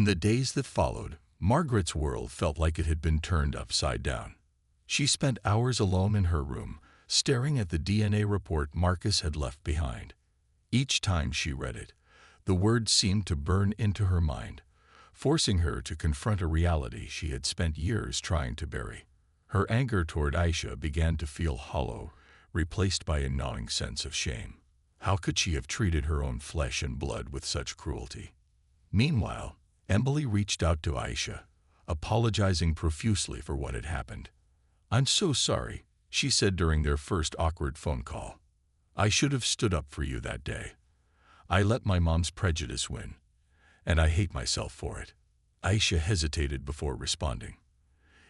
In the days that followed, Margaret's world felt like it had been turned upside down. She spent hours alone in her room, staring at the DNA report Marcus had left behind. Each time she read it, the words seemed to burn into her mind, forcing her to confront a reality she had spent years trying to bury. Her anger toward Aisha began to feel hollow, replaced by a gnawing sense of shame. How could she have treated her own flesh and blood with such cruelty? Meanwhile, Emily reached out to Aisha, apologizing profusely for what had happened. "I'm so sorry," she said during their first awkward phone call. "I should have stood up for you that day. I let my mom's prejudice win, and I hate myself for it." Aisha hesitated before responding.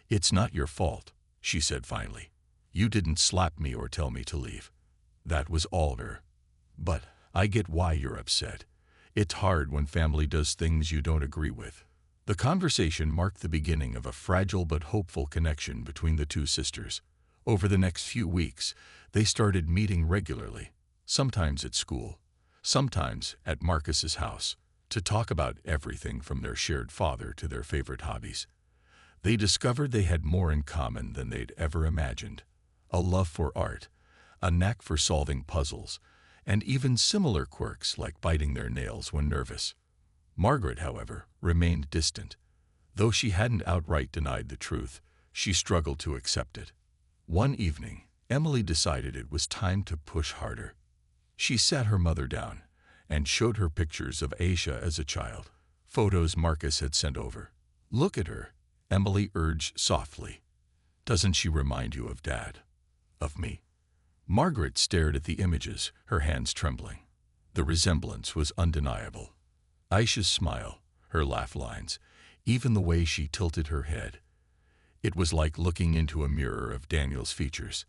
"It's not your fault," she said finally. "You didn't slap me or tell me to leave. That was all her. But I get why you're upset. It's hard when family does things you don't agree with." The conversation marked the beginning of a fragile but hopeful connection between the two sisters. Over the next few weeks, they started meeting regularly, sometimes at school, sometimes at Marcus's house, to talk about everything from their shared father to their favorite hobbies. They discovered they had more in common than they'd ever imagined: a love for art, a knack for solving puzzles, and even similar quirks like biting their nails when nervous. Margaret, however, remained distant. Though she hadn't outright denied the truth, she struggled to accept it. One evening, Emily decided it was time to push harder. She sat her mother down and showed her pictures of Aisha as a child, photos Marcus had sent over. "Look at her," Emily urged softly. "Doesn't she remind you of Dad? Of me?" Margaret stared at the images, her hands trembling. The resemblance was undeniable. Aisha's smile, her laugh lines, even the way she tilted her head. It was like looking into a mirror of Daniel's features.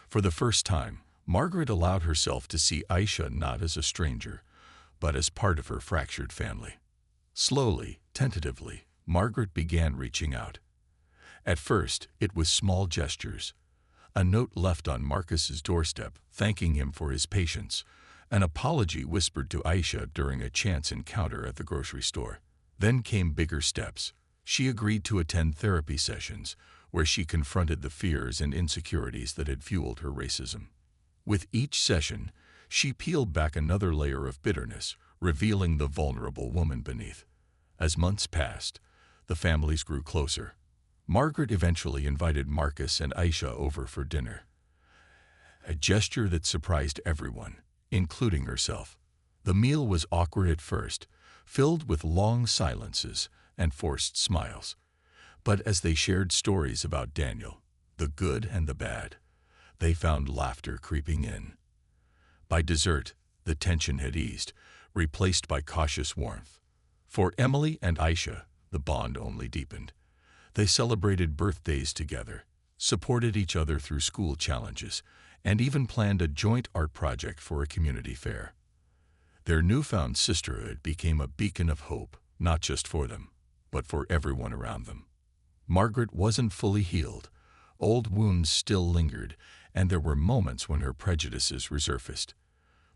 For the first time, Margaret allowed herself to see Aisha not as a stranger, but as part of her fractured family. Slowly, tentatively, Margaret began reaching out. At first, it was small gestures. A note left on Marcus's doorstep thanking him for his patience, an apology whispered to Aisha during a chance encounter at the grocery store. Then came bigger steps. She agreed to attend therapy sessions, where she confronted the fears and insecurities that had fueled her racism. With each session, she peeled back another layer of bitterness, revealing the vulnerable woman beneath. As months passed, the families grew closer. Margaret eventually invited Marcus and Aisha over for dinner, a gesture that surprised everyone, including herself. The meal was awkward at first, filled with long silences and forced smiles. But as they shared stories about Daniel, the good and the bad, they found laughter creeping in. By dessert, the tension had eased, replaced by cautious warmth. For Emily and Aisha, the bond only deepened. They celebrated birthdays together, supported each other through school challenges, and even planned a joint art project for a community fair. Their newfound sisterhood became a beacon of hope, not just for them, but for everyone around them. Margaret wasn't fully healed. Old wounds still lingered, and there were moments when her prejudices resurfaced.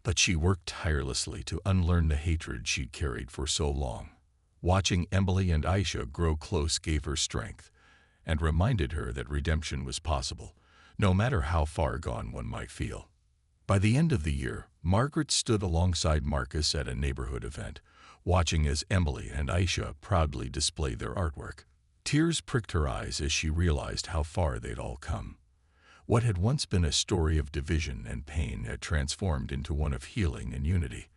But she worked tirelessly to unlearn the hatred she'd carried for so long. Watching Emily and Aisha grow close gave her strength, and reminded her that redemption was possible, no matter how far gone one might feel. By the end of the year, Margaret stood alongside Marcus at a neighborhood event, watching as Emily and Aisha proudly displayed their artwork. Tears pricked her eyes as she realized how far they'd all come. What had once been a story of division and pain had transformed into one of healing and unity,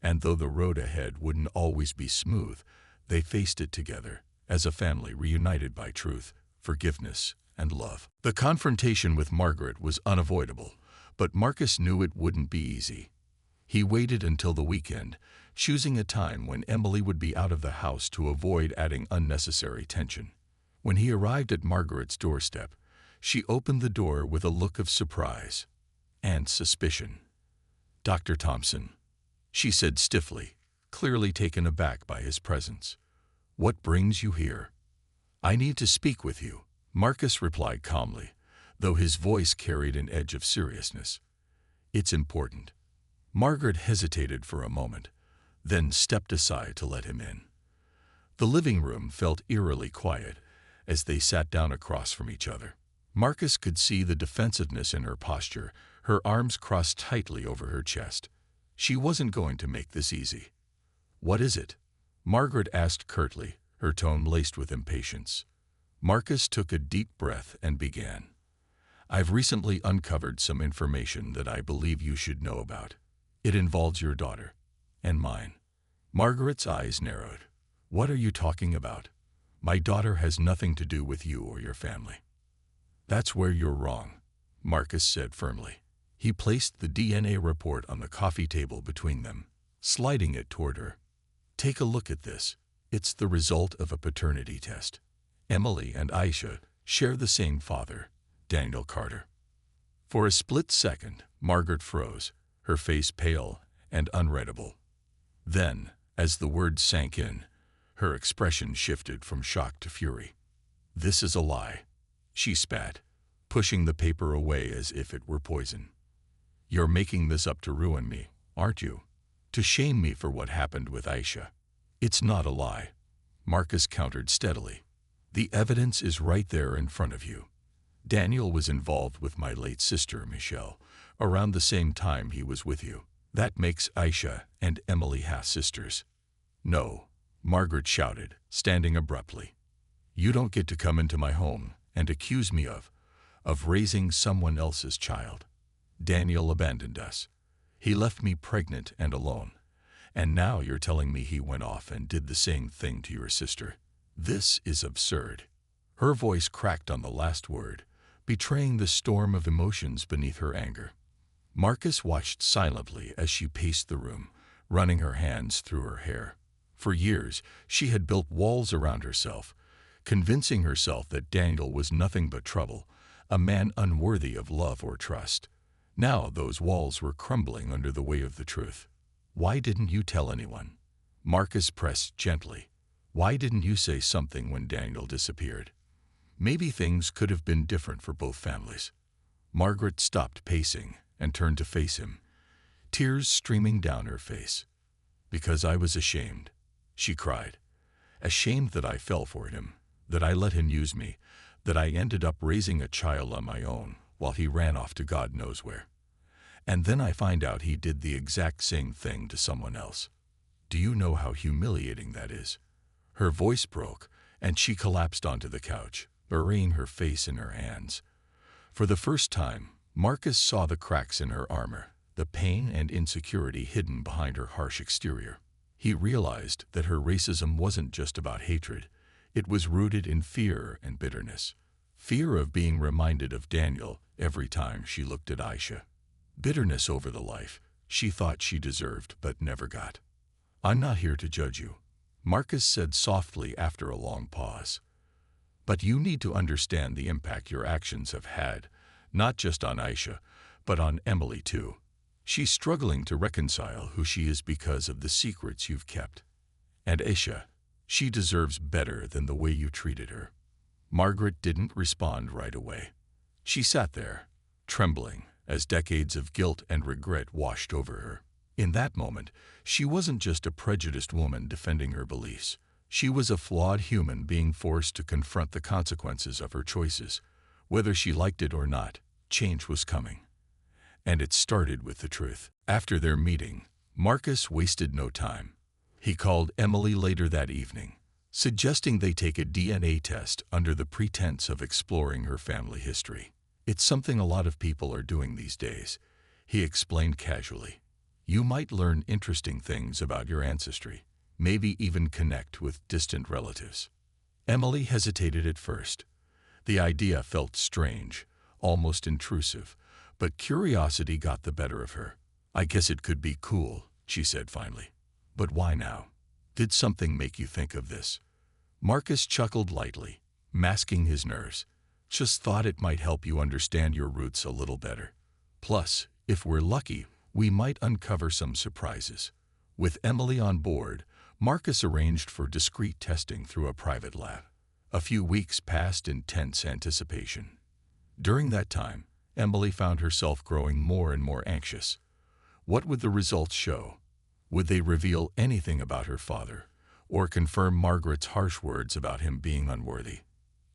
and though the road ahead wouldn't always be smooth, they faced it together, as a family reunited by truth, forgiveness, and love. The confrontation with Margaret was unavoidable, but Marcus knew it wouldn't be easy. He waited until the weekend, choosing a time when Emily would be out of the house to avoid adding unnecessary tension. When he arrived at Margaret's doorstep, she opened the door with a look of surprise and suspicion. "Dr. Thompson," she said stiffly, clearly taken aback by his presence. "What brings you here?" "I need to speak with you," Marcus replied calmly, though his voice carried an edge of seriousness. "It's important." Margaret hesitated for a moment, then stepped aside to let him in. The living room felt eerily quiet as they sat down across from each other. Marcus could see the defensiveness in her posture, her arms crossed tightly over her chest. She wasn't going to make this easy. "What is it?" Margaret asked curtly, her tone laced with impatience. Marcus took a deep breath and began. "I've recently uncovered some information that I believe you should know about. It involves your daughter. And mine." Margaret's eyes narrowed. "What are you talking about? My daughter has nothing to do with you or your family." "That's where you're wrong," Marcus said firmly. He placed the DNA report on the coffee table between them, sliding it toward her. "Take a look at this. It's the result of a paternity test. Emily and Aisha share the same father, Daniel Carter." For a split second, Margaret froze, her face pale and unreadable. Then, as the words sank in, her expression shifted from shock to fury. "This is a lie," she spat, pushing the paper away as if it were poison. "You're making this up to ruin me, aren't you? To shame me for what happened with Aisha." "It's not a lie," Marcus countered steadily. "The evidence is right there in front of you. Daniel was involved with my late sister, Michelle, around the same time he was with you. That makes Aisha and Emily half-sisters." "No," Margaret shouted, standing abruptly. "You don't get to come into my home and accuse me of raising someone else's child. Daniel abandoned us. He left me pregnant and alone. And now you're telling me he went off and did the same thing to your sister. This is absurd." Her voice cracked on the last word, betraying the storm of emotions beneath her anger. Marcus watched silently as she paced the room, running her hands through her hair. For years, she had built walls around herself, convincing herself that Daniel was nothing but trouble, a man unworthy of love or trust. Now those walls were crumbling under the weight of the truth. "Why didn't you tell anyone?" Marcus pressed gently. "Why didn't you say something when Daniel disappeared? Maybe things could have been different for both families." Margaret stopped pacing and turned to face him, tears streaming down her face. "Because I was ashamed," she cried. "Ashamed that I fell for him, that I let him use me, that I ended up raising a child on my own while he ran off to God knows where. And then I find out he did the exact same thing to someone else. Do you know how humiliating that is?" Her voice broke, and she collapsed onto the couch, burying her face in her hands. For the first time, Marcus saw the cracks in her armor, the pain and insecurity hidden behind her harsh exterior. He realized that her racism wasn't just about hatred. It was rooted in fear and bitterness. Fear of being reminded of Daniel every time she looked at Aisha. Bitterness over the life she thought she deserved but never got. "I'm not here to judge you," Marcus said softly after a long pause. "But you need to understand the impact your actions have had, not just on Aisha, but on Emily too. She's struggling to reconcile who she is because of the secrets you've kept. And Aisha, she deserves better than the way you treated her." Margaret didn't respond right away. She sat there, trembling, as decades of guilt and regret washed over her. In that moment, she wasn't just a prejudiced woman defending her beliefs. She was a flawed human being forced to confront the consequences of her choices. Whether she liked it or not, change was coming. And it started with the truth. After their meeting, Marcus wasted no time. He called Emily later that evening, suggesting they take a DNA test under the pretense of exploring her family history. "It's something a lot of people are doing these days," he explained casually. "You might learn interesting things about your ancestry, maybe even connect with distant relatives." Emily hesitated at first. The idea felt strange, almost intrusive, but curiosity got the better of her. "I guess it could be cool," she said finally. "But why now? Did something make you think of this?" Marcus chuckled lightly, masking his nerves. "Just thought it might help you understand your roots a little better. Plus, if we're lucky, we might uncover some surprises." With Emily on board, Marcus arranged for discreet testing through a private lab. A few weeks passed in tense anticipation. During that time, Emily found herself growing more and more anxious. What would the results show? Would they reveal anything about her father? or confirm Margaret's harsh words about him being unworthy.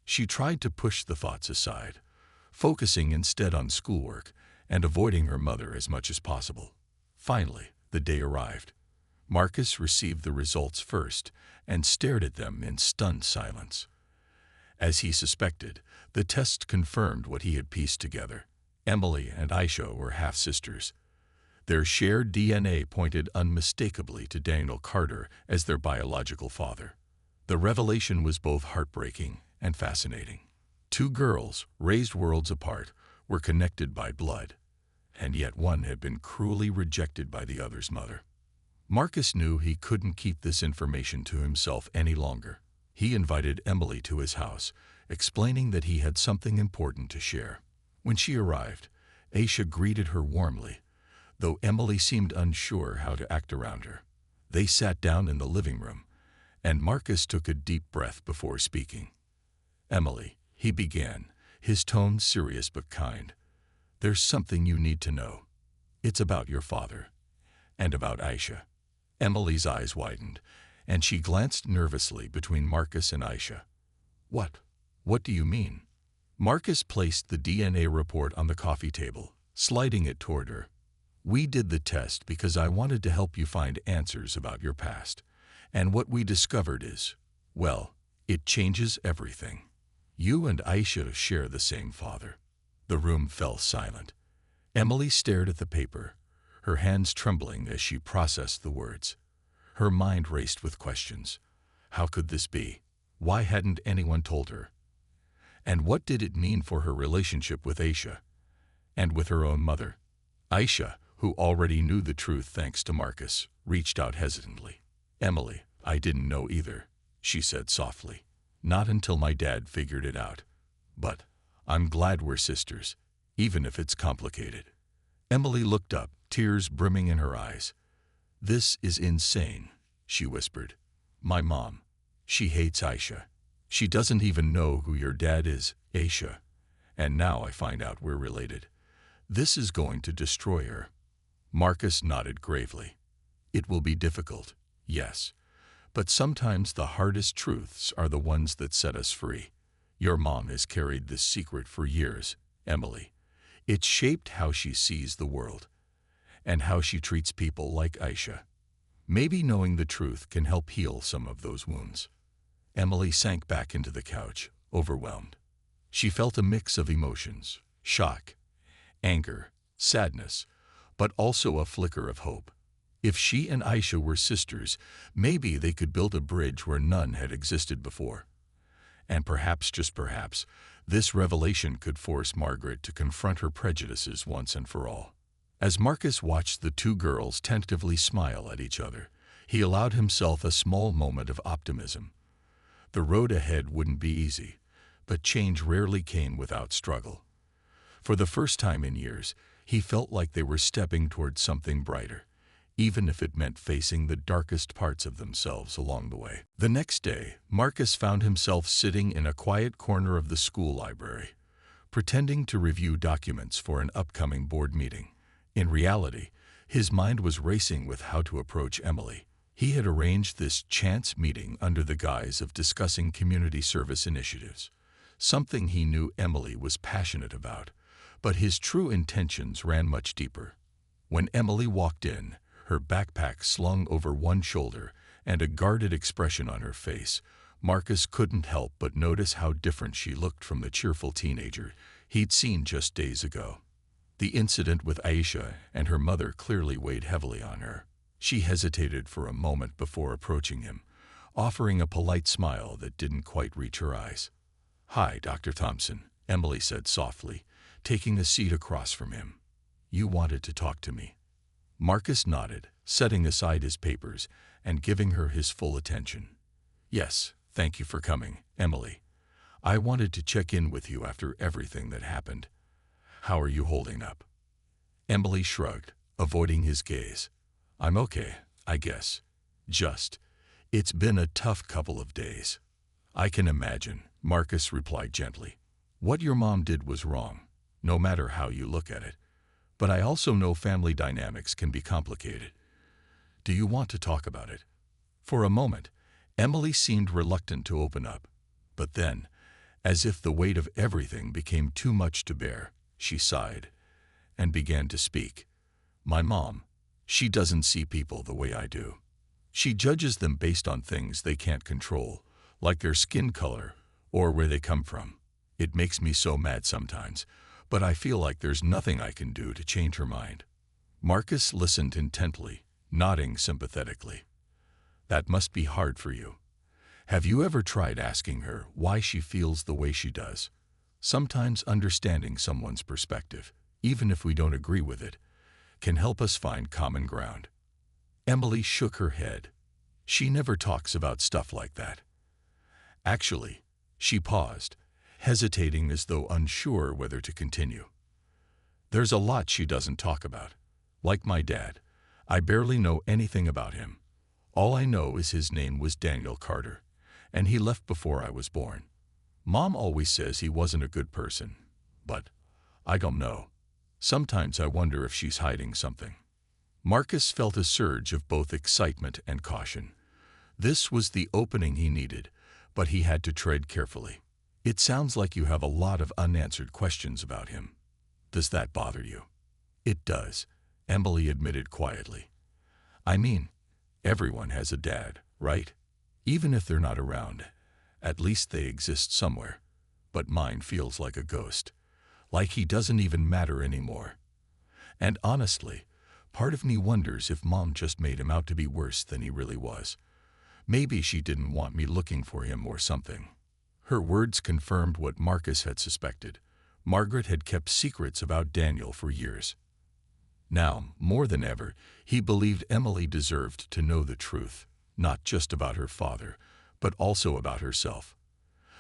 She tried to push the thoughts aside, focusing instead on schoolwork and avoiding her mother as much as possible. Finally, the day arrived. Marcus received the results first and stared at them in stunned silence. As he suspected, the test confirmed what he had pieced together. Emily and Aisha were half-sisters. Their shared DNA pointed unmistakably to Daniel Carter as their biological father. The revelation was both heartbreaking and fascinating. Two girls, raised worlds apart, were connected by blood, and yet one had been cruelly rejected by the other's mother. Marcus knew he couldn't keep this information to himself any longer. He invited Emily to his house, explaining that he had something important to share. When she arrived, Aisha greeted her warmly, though Emily seemed unsure how to act around her. They sat down in the living room, and Marcus took a deep breath before speaking. "Emily," he began, his tone serious but kind, "there's something you need to know. It's about your father, and about Aisha." Emily's eyes widened, and she glanced nervously between Marcus and Aisha. "What? What do you mean?" Marcus placed the DNA report on the coffee table, sliding it toward her. "We did the test because I wanted to help you find answers about your past. And what we discovered is, well, it changes everything. You and Aisha share the same father." The room fell silent. Emily stared at the paper, her hands trembling as she processed the words. Her mind raced with questions. How could this be? Why hadn't anyone told her? And what did it mean for her relationship with Aisha, and with her own mother? Aisha, who already knew the truth thanks to Marcus, reached out hesitantly. "Emily, I didn't know either," she said softly. "Not until my dad figured it out. But I'm glad we're sisters, even if it's complicated." Emily looked up, tears brimming in her eyes. "This is insane," she whispered. "My mom, she hates Aisha. She doesn't even know who your dad is, Aisha. And now I find out we're related. This is going to destroy her." Marcus nodded gravely. "It will be difficult, yes. But sometimes the hardest truths are the ones that set us free. Your mom has carried this secret for years, Emily. It's shaped how she sees the world, and how she treats people like Aisha. Maybe knowing the truth can help heal some of those wounds." Emily sank back into the couch, overwhelmed. She felt a mix of emotions: shock, anger, sadness, but also a flicker of hope. If she and Aisha were sisters, maybe they could build a bridge where none had existed before. And perhaps, just perhaps, this revelation could force Margaret to confront her prejudices once and for all. As Marcus watched the two girls tentatively smile at each other, he allowed himself a small moment of optimism. The road ahead wouldn't be easy, but change rarely came without struggle. For the first time in years, he felt like they were stepping towards something brighter, even if it meant facing the darkest parts of themselves along the way. The next day, Marcus found himself sitting in a quiet corner of the school library, pretending to review documents for an upcoming board meeting. In reality, his mind was racing with how to approach Emily. He had arranged this chance meeting under the guise of discussing community service initiatives, something he knew Emily was passionate about, but his true intentions ran much deeper. When Emily walked in, her backpack slung over one shoulder and a guarded expression on her face, Marcus couldn't help but notice how different she looked from the cheerful teenager he'd seen just days ago. The incident with Aisha and her mother clearly weighed heavily on her. She hesitated for a moment before approaching him, offering a polite smile that didn't quite reach her eyes. "Hi, Dr. Thompson," Emily said softly, taking a seat across from him. "You wanted to talk to me." Marcus nodded, setting aside his papers and giving her his full attention. "Yes, thank you for coming, Emily. I wanted to check in with you after everything that happened. How are you holding up?" Emily shrugged, avoiding his gaze. "I'm okay, I guess. It's been a tough couple of days." "I can imagine," Marcus replied gently. "What your mom did was wrong, no matter how you look at it. But I also know family dynamics can be complicated. Do you want to talk about it?" For a moment, Emily seemed reluctant to open up, but then, as if the weight of everything became too much to bear, she sighed and began to speak. My mom, she doesn't see people the way I do. She judges them based on things they can't control, like their skin color or where they come from. It makes me so mad sometimes, but I feel like there's nothing I can do to change her mind. Marcus listened intently, nodding sympathetically. That must be hard for you. Have you ever tried asking her why she feels the way she does? Sometimes understanding someone's perspective, even if we don't agree with it, can help us find common ground. Emily shook her head. She never talks about stuff like that. Actually, she paused, hesitating as though unsure whether to continue. There's a lot she doesn't talk about. Like my dad, I barely know anything about him. All I know is his name was Daniel Carter, and he left before I was born. Mom always says he wasn't a good person, but I don't know. Sometimes I wonder if she's hiding something. Marcus felt a surge of both excitement and caution. This was the opening he needed, but he had to tread carefully. It sounds like you have a lot of unanswered questions about him. Does that bother you? It does, Emily admitted quietly. I mean, everyone has a dad, right? Even if they're not around, at least they exist somewhere. But mine feels like a ghost, like he doesn't even matter anymore. And honestly, part of me wonders if Mom just made him out to be worse than he really was. Maybe she didn't want me looking for him or something. Her words confirmed what Marcus had suspected. Margaret had kept secrets about Daniel for years. Now, more than ever, he believed Emily deserved to know the truth, not just about her father, but also about herself.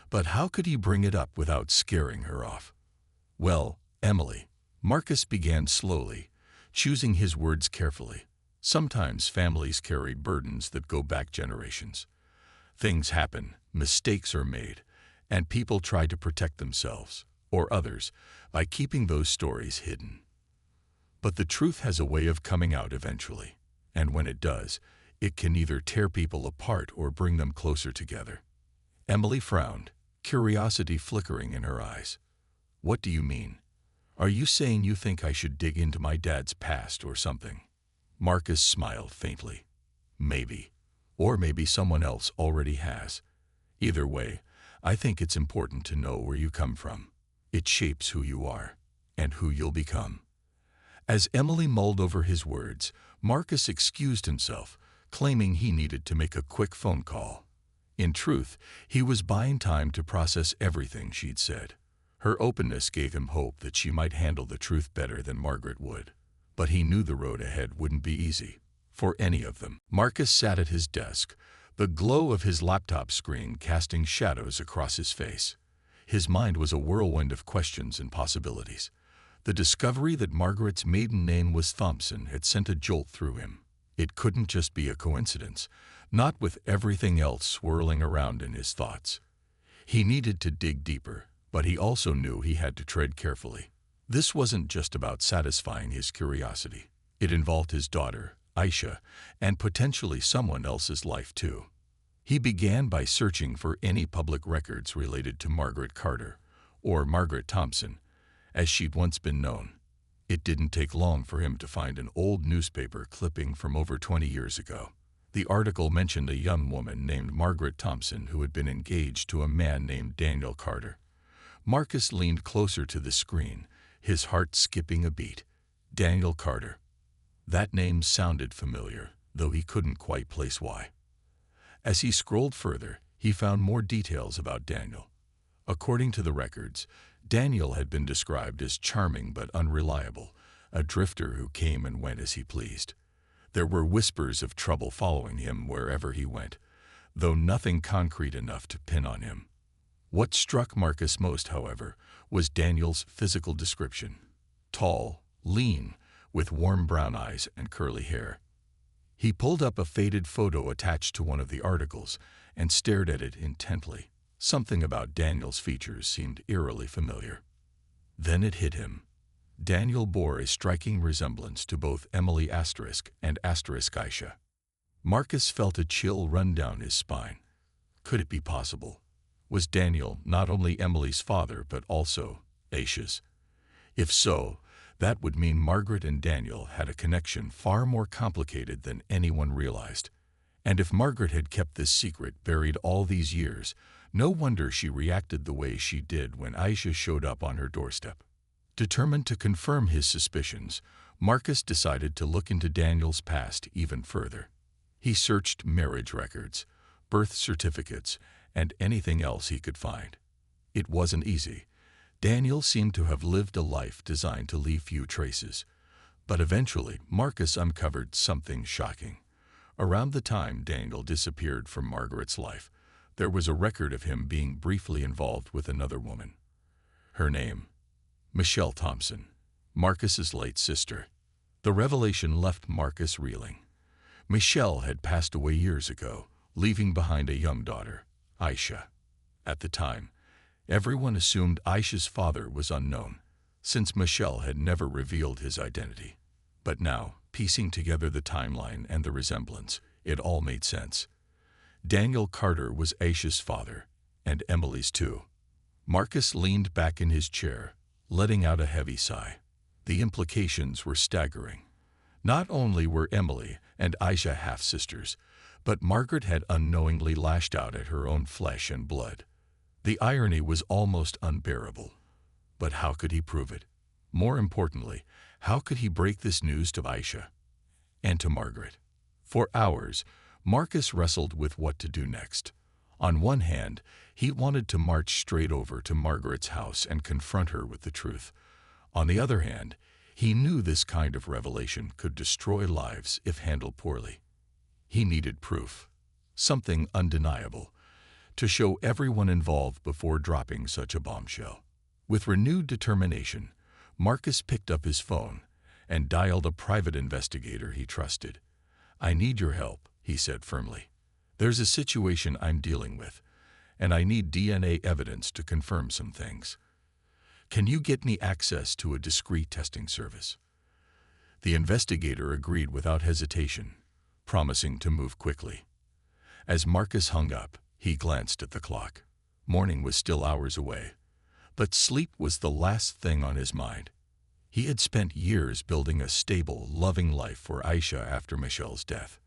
But how could he bring it up without scaring her off? Well, Emily, Marcus began slowly, choosing his words carefully. Sometimes families carry burdens that go back generations. Things happen, mistakes are made, and people try to protect themselves, or others, by keeping those stories hidden. But the truth has a way of coming out eventually, and when it does, it can either tear people apart or bring them closer together. Emily frowned, curiosity flickering in her eyes. What do you mean? Are you saying you think I should dig into my dad's past or something? Marcus smiled faintly. Maybe. Or maybe someone else already has. Either way, I think it's important to know where you come from. It shapes who you are, and who you'll become. As Emily mulled over his words, Marcus excused himself, claiming he needed to make a quick phone call. In truth, he was buying time to process everything she'd said. Her openness gave him hope that she might handle the truth better than Margaret would. But he knew the road ahead wouldn't be easy, for any of them. Marcus sat at his desk, the glow of his laptop screen casting shadows across his face. His mind was a whirlwind of questions and possibilities. The discovery that Margaret's maiden name was Thompson had sent a jolt through him. It couldn't just be a coincidence, not with everything else swirling around in his thoughts. He needed to dig deeper, but he also knew he had to tread carefully. This wasn't just about satisfying his curiosity. It involved his daughter, Aisha, and potentially someone else's life too. He began by searching for any public records related to Margaret Carter, or Margaret Thompson, as she'd once been known. It didn't take long for him to find an old newspaper clipping from over 20 years ago. The article mentioned a young woman named Margaret Thompson who had been engaged to a man named Daniel Carter. Marcus leaned closer to the screen, his heart skipping a beat. Daniel Carter. That name sounded familiar, though he couldn't quite place why. As he scrolled further, he found more details about Daniel. According to the records, Daniel had been described as charming but unreliable, a drifter who came and went as he pleased. There were whispers of trouble following him wherever he went, though nothing concrete enough to pin on him. What struck Marcus most, however, was Daniel's physical description. Tall, lean, with warm brown eyes and curly hair. He pulled up a faded photo attached to one of the articles and stared at it intently. Something about Daniel's features seemed eerily familiar. Then it hit him. Daniel bore a striking resemblance to both Emily ** and ** Aisha. Marcus felt a chill run down his spine. Could it be possible? Was Daniel not only Emily's father but also Aisha's? If so, that would mean Margaret and Daniel had a connection far more complicated than anyone realized. And if Margaret had kept this secret buried all these years, no wonder she reacted the way she did when Aisha showed up on her doorstep. Determined to confirm his suspicions, Marcus decided to look into Daniel's past even further. He searched marriage records, birth certificates, and anything else he could find. It wasn't easy. Daniel seemed to have lived a life designed to leave few traces. But eventually, Marcus uncovered something shocking. Around the time Daniel disappeared from Margaret's life, there was a record of him being briefly involved with another woman. Her name, Michelle Thompson, Marcus's late sister. The revelation left Marcus reeling. Michelle had passed away years ago, leaving behind a young daughter, Aisha. At the time, everyone assumed Aisha's father was unknown, since Michelle had never revealed his identity. But now, piecing together the timeline and the resemblance, it all made sense. Daniel Carter was Aisha's father, and Emily's too. Marcus leaned back in his chair, letting out a heavy sigh. The implications were staggering. Not only were Emily and Aisha half-sisters, but Margaret had unknowingly lashed out at her own flesh and blood. The irony was almost unbearable. But how could he prove it? More importantly, how could he break this news to Aisha and to Margaret? For hours, Marcus wrestled with what to do next. On one hand, he wanted to march straight over to Margaret's house and confront her with the truth. On the other hand, he knew this kind of revelation could destroy lives if handled poorly. He needed proof, something undeniable, to show everyone involved before dropping such a bombshell. With renewed determination, Marcus picked up his phone and dialed a private investigator he trusted. "I need your help," he said firmly. "There's a situation I'm dealing with, and I need DNA evidence to confirm some things. Can you get me access to a discreet testing service?" The investigator agreed without hesitation, promising to move quickly. As Marcus hung up, he glanced at the clock. Morning was still hours away, but sleep was the last thing on his mind. He had spent years building a stable, loving life for Aisha after Michelle's death.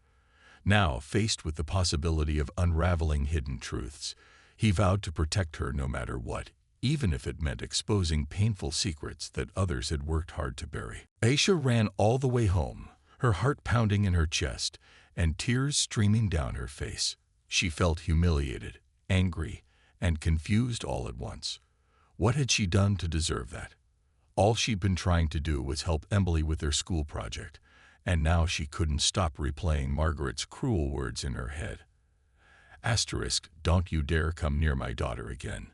Now, faced with the possibility of unraveling hidden truths, he vowed to protect her no matter what, even if it meant exposing painful secrets that others had worked hard to bury. Aisha ran all the way home, her heart pounding in her chest and tears streaming down her face. She felt humiliated, angry, and confused all at once. What had she done to deserve that? All she'd been trying to do was help Emily with their school project, and now she couldn't stop replaying Margaret's cruel words in her head. Asterisk, "Don't you dare come near my daughter again."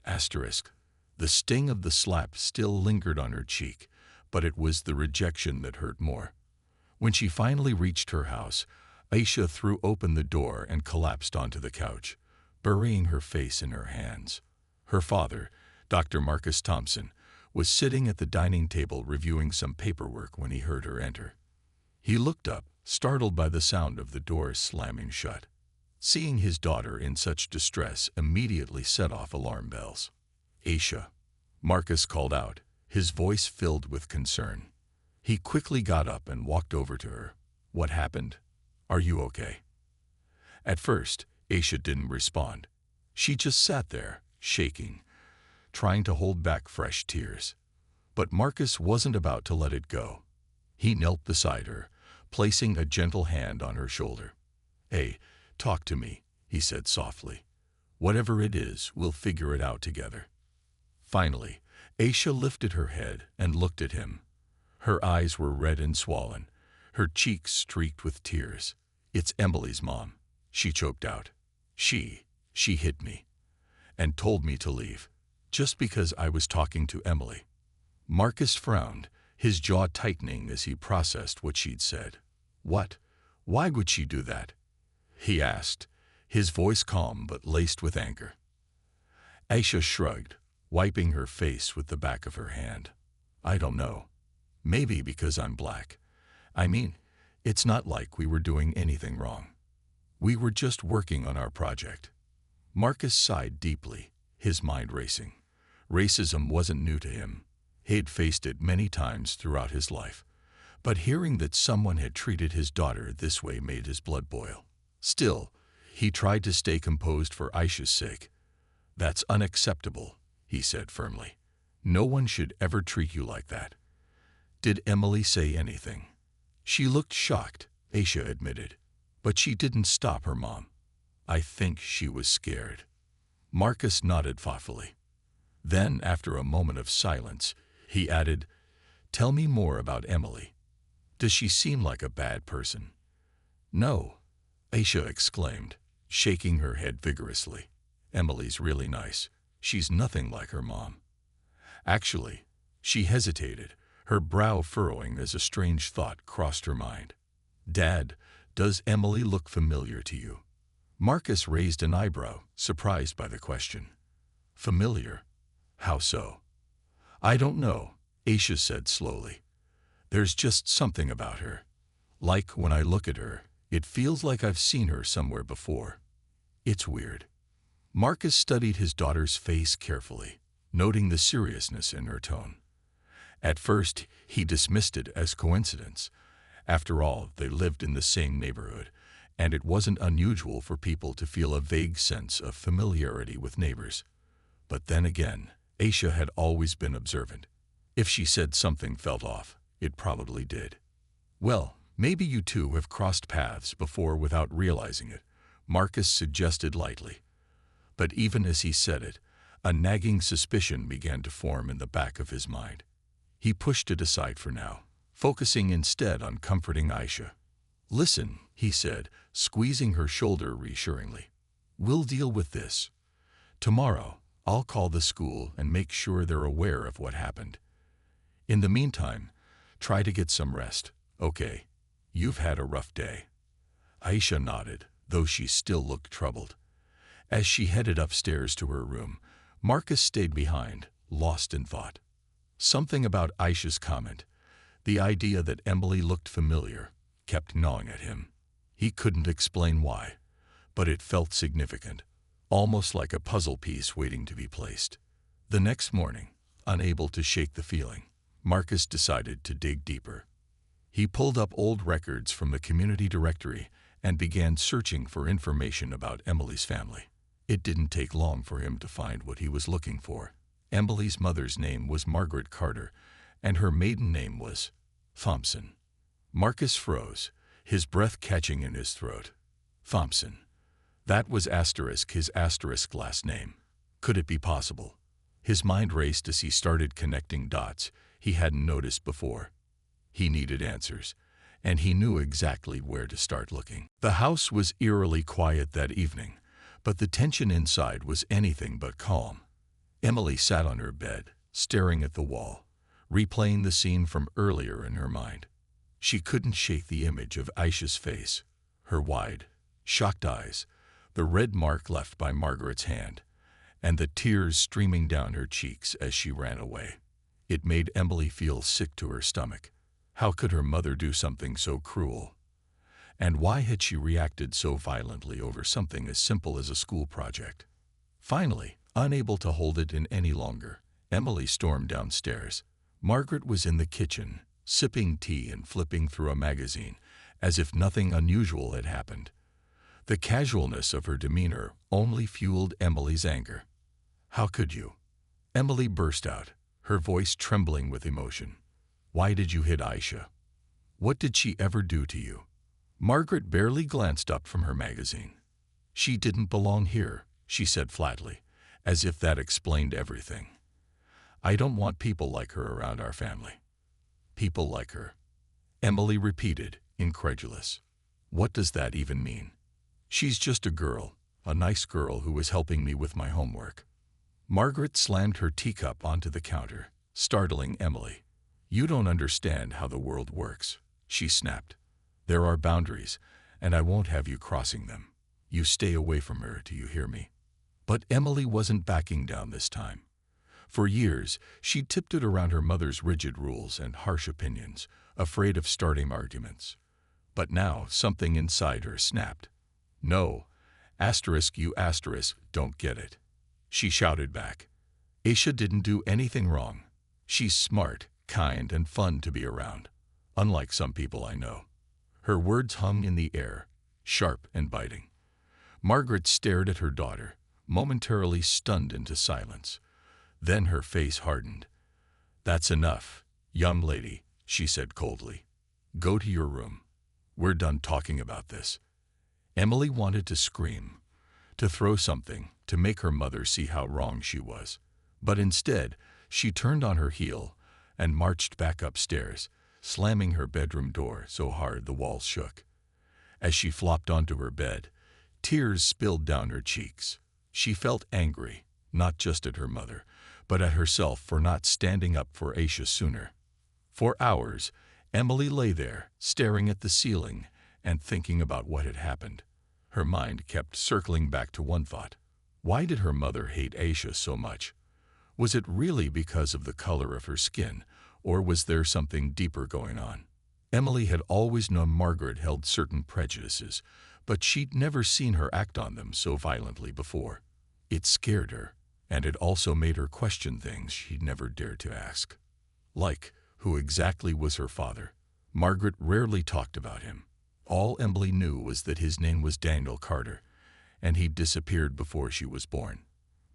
Asterisk. The sting of the slap still lingered on her cheek, but it was the rejection that hurt more. When she finally reached her house, Aisha threw open the door and collapsed onto the couch, burying her face in her hands. Her father, Dr. Marcus Thompson, was sitting at the dining table reviewing some paperwork when he heard her enter. He looked up, startled by the sound of the door slamming shut. Seeing his daughter in such distress immediately set off alarm bells. "Aisha," Marcus called out, his voice filled with concern. He quickly got up and walked over to her. "What happened? Are you okay?" At first, Aisha didn't respond. She just sat there, shaking, trying to hold back fresh tears. But Marcus wasn't about to let it go. He knelt beside her, placing a gentle hand on her shoulder. "Hey, talk to me," he said softly. "Whatever it is, we'll figure it out together." Finally, Aisha lifted her head and looked at him. Her eyes were red and swollen, her cheeks streaked with tears. "It's Emily's mom," she choked out. She hit me and told me to leave, just because I was talking to Emily." Marcus frowned, his jaw tightening as he processed what she'd said. "What? Why would she do that?" he asked, his voice calm but laced with anger. Aisha shrugged, wiping her face with the back of her hand. "I don't know. Maybe because I'm black. I mean, it's not like we were doing anything wrong. We were just working on our project. Marcus sighed deeply, his mind racing. Racism wasn't new to him. He'd faced it many times throughout his life. But hearing that someone had treated his daughter this way made his blood boil. Still, he tried to stay composed for Aisha's sake. "That's unacceptable," he said firmly. "No one should ever treat you like that." "Did Emily say anything?" "She looked shocked," Aisha admitted. "But she didn't stop her mom." "I think she was scared." Marcus nodded thoughtfully. Then, after a moment of silence, he added, "Tell me more about Emily. Does she seem like a bad person?" "No," Aisha exclaimed, shaking her head vigorously. "Emily's really nice. She's nothing like her mom." Actually, she hesitated, her brow furrowing as a strange thought crossed her mind. "Dad, does Emily look familiar to you?" Marcus raised an eyebrow, surprised by the question. "Familiar? How so?" "I don't know," Aisha said slowly. "There's just something about her. Like when I look at her, it feels like I've seen her somewhere before. It's weird." Marcus studied his daughter's face carefully, noting the seriousness in her tone. At first, he dismissed it as coincidence. After all, they lived in the same neighborhood, and it wasn't unusual for people to feel a vague sense of familiarity with neighbors. But then again, Aisha had always been observant. If she said something felt off, it probably did. "Well, maybe you two have crossed paths before without realizing it," Marcus suggested lightly. But even as he said it, a nagging suspicion began to form in the back of his mind. He pushed it aside for now, focusing instead on comforting Aisha. "Listen," he said, squeezing her shoulder reassuringly. "We'll deal with this. Tomorrow, I'll call the school and make sure they're aware of what happened. In the meantime, try to get some rest, okay? You've had a rough day." Aisha nodded, though she still looked troubled. As she headed upstairs to her room, Marcus stayed behind, lost in thought. Something about Aisha's comment, the idea that Emily looked familiar, kept gnawing at him. He couldn't explain why, but it felt significant, almost like a puzzle piece waiting to be placed. The next morning, unable to shake the feeling, Marcus decided to dig deeper. He pulled up old records from the community directory and began searching for information about Emily's family. It didn't take long for him to find what he was looking for. Emily's mother's name was Margaret Carter, and her maiden name was Thompson. Marcus froze, his breath catching in his throat. Thompson. That was his asterisk last name. Could it be possible? His mind raced as he started connecting dots he hadn't noticed before. He needed answers, and he knew exactly where to start looking. The house was eerily quiet that evening, but the tension inside was anything but calm. Emily sat on her bed, staring at the wall, replaying the scene from earlier in her mind. She couldn't shake the image of Aisha's face, her wide, shocked eyes, the red mark left by Margaret's hand, and the tears streaming down her cheeks as she ran away. It made Emily feel sick to her stomach. How could her mother do something so cruel? And why had she reacted so violently over something as simple as a school project? Finally, unable to hold it in any longer, Emily stormed downstairs. Margaret was in the kitchen, sipping tea and flipping through a magazine, as if nothing unusual had happened. The casualness of her demeanor only fueled Emily's anger. "How could you?" Emily burst out, her voice trembling with emotion. "Why did you hit Aisha? What did she ever do to you?" Margaret barely glanced up from her magazine. "She didn't belong here," she said flatly, as if that explained everything. "I don't want people like her around our family." "People like her," Emily repeated, incredulous. "What does that even mean?" "She's just a girl, a nice girl who was helping me with my homework." Margaret slammed her teacup onto the counter, startling Emily. "You don't understand how the world works," she snapped. "There are boundaries, and I won't have you crossing them. You stay away from her, do you hear me?" But Emily wasn't backing down this time. For years, she'd tiptoed around her mother's rigid rules and harsh opinions, afraid of starting arguments. But now something inside her snapped. "No," Asterisk you asterisk don't get it, she shouted back. Aisha didn't do anything wrong. She's smart, kind, and fun to be around, unlike some people I know. Her words hung in the air, sharp and biting. Margaret stared at her daughter, momentarily stunned into silence. Then her face hardened. That's enough, young lady, she said coldly. Go to your room. We're done talking about this. Emily wanted to scream, to throw something, to make her mother see how wrong she was. But instead, she turned on her heel and marched back upstairs, slamming her bedroom door so hard the walls shook. As she flopped onto her bed, tears spilled down her cheeks. She felt angry, not just at her mother, but at herself for not standing up for Aisha sooner. For hours, Emily lay there, staring at the ceiling and thinking about what had happened. Her mind kept circling back to one thought. Why did her mother hate Aisha so much? Was it really because of the color of her skin, or was there something deeper going on? Emily had always known Margaret held certain prejudices, but she'd never seen her act on them so violently before. It scared her, and it also made her question things she'd never dared to ask. Like, who exactly was her father? Margaret rarely talked about him. All Emily knew was that his name was Daniel Carter, and he'd disappeared before she was born.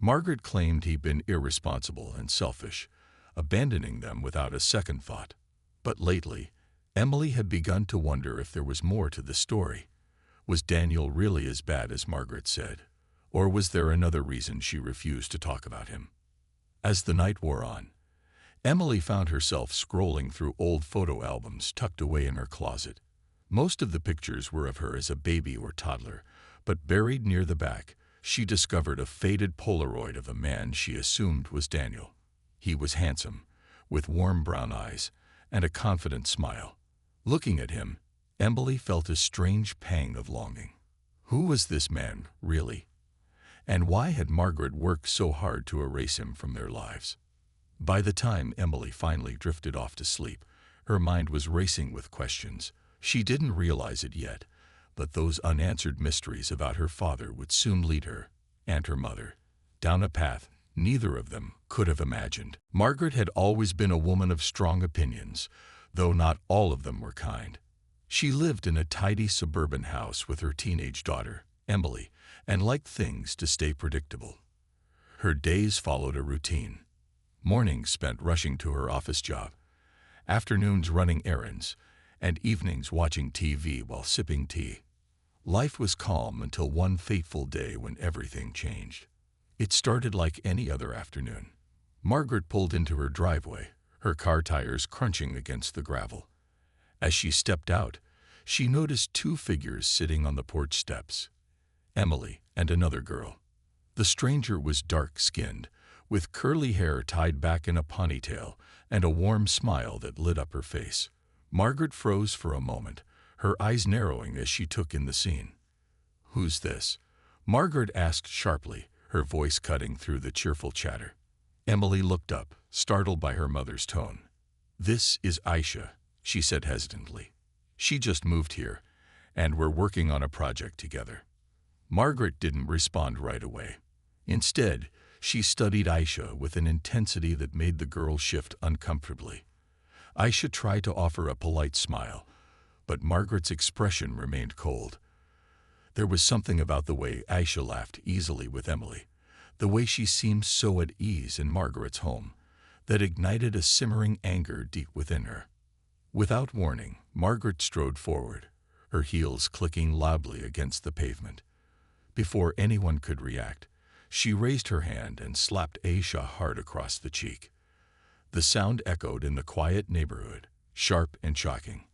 Margaret claimed he'd been irresponsible and selfish, abandoning them without a second thought. But lately, Emily had begun to wonder if there was more to the story. Was Daniel really as bad as Margaret said? Or was there another reason she refused to talk about him? As the night wore on, Emily found herself scrolling through old photo albums tucked away in her closet. Most of the pictures were of her as a baby or toddler, but buried near the back, she discovered a faded Polaroid of a man she assumed was Daniel. He was handsome, with warm brown eyes and a confident smile. Looking at him, Emily felt a strange pang of longing. Who was this man, really? And why had Margaret worked so hard to erase him from their lives? By the time Emily finally drifted off to sleep, her mind was racing with questions. She didn't realize it yet, but those unanswered mysteries about her father would soon lead her, and her mother, down a path neither of them could have imagined. Margaret had always been a woman of strong opinions, though not all of them were kind. She lived in a tidy suburban house with her teenage daughter, Emily, and liked things to stay predictable. Her days followed a routine. Mornings spent rushing to her office job, afternoons running errands, and evenings watching TV while sipping tea. Life was calm until one fateful day when everything changed. It started like any other afternoon. Margaret pulled into her driveway, her car tires crunching against the gravel. As she stepped out, she noticed two figures sitting on the porch steps, Emily and another girl. The stranger was dark-skinned, with curly hair tied back in a ponytail and a warm smile that lit up her face. Margaret froze for a moment, her eyes narrowing as she took in the scene. "Who's this?" Margaret asked sharply, her voice cutting through the cheerful chatter. Emily looked up, startled by her mother's tone. "This is Aisha," she said hesitantly. "She just moved here, and we're working on a project together." Margaret didn't respond right away. Instead, she studied Aisha with an intensity that made the girl shift uncomfortably. Aisha tried to offer a polite smile, but Margaret's expression remained cold. There was something about the way Aisha laughed easily with Emily, the way she seemed so at ease in Margaret's home, that ignited a simmering anger deep within her. Without warning, Margaret strode forward, her heels clicking loudly against the pavement. Before anyone could react, she raised her hand and slapped Aisha hard across the cheek. The sound echoed in the quiet neighborhood, sharp and shocking.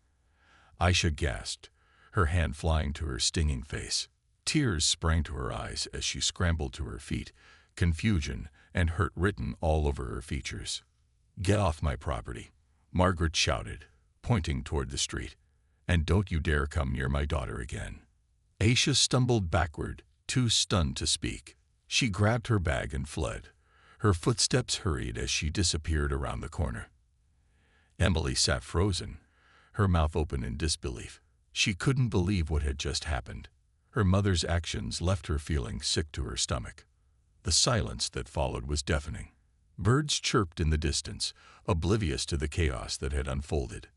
Aisha gasped, her hand flying to her stinging face. Tears sprang to her eyes as she scrambled to her feet, confusion and hurt written all over her features. "Get off my property," Margaret shouted, pointing toward the street. "And don't you dare come near my daughter again." Aisha stumbled backward, too stunned to speak. She grabbed her bag and fled. Her footsteps hurried as she disappeared around the corner. Emily sat frozen, her mouth open in disbelief. She couldn't believe what had just happened. Her mother's actions left her feeling sick to her stomach. The silence that followed was deafening. Birds chirped in the distance, oblivious to the chaos that had unfolded.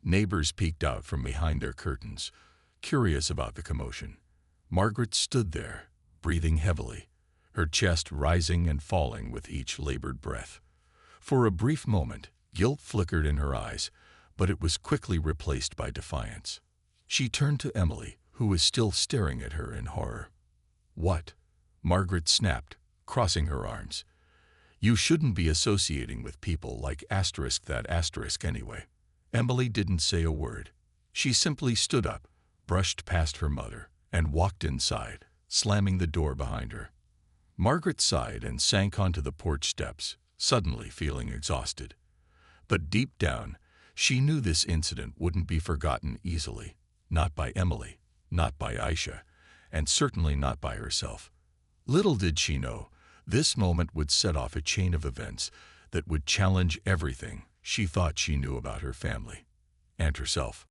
Neighbors peeked out from behind their curtains, curious about the commotion. Margaret stood there, breathing heavily, her chest rising and falling with each labored breath. For a brief moment, guilt flickered in her eyes, but it was quickly replaced by defiance. She turned to Emily, who was still staring at her in horror. "What?" Margaret snapped, crossing her arms. "You shouldn't be associating with people like that anyway." Emily didn't say a word. She simply stood up, brushed past her mother, and walked inside, slamming the door behind her. Margaret sighed and sank onto the porch steps, suddenly feeling exhausted. But deep down, she knew this incident wouldn't be forgotten easily. Not by Emily, not by Aisha, and certainly not by herself. Little did she know, this moment would set off a chain of events that would challenge everything she thought she knew about her family and herself.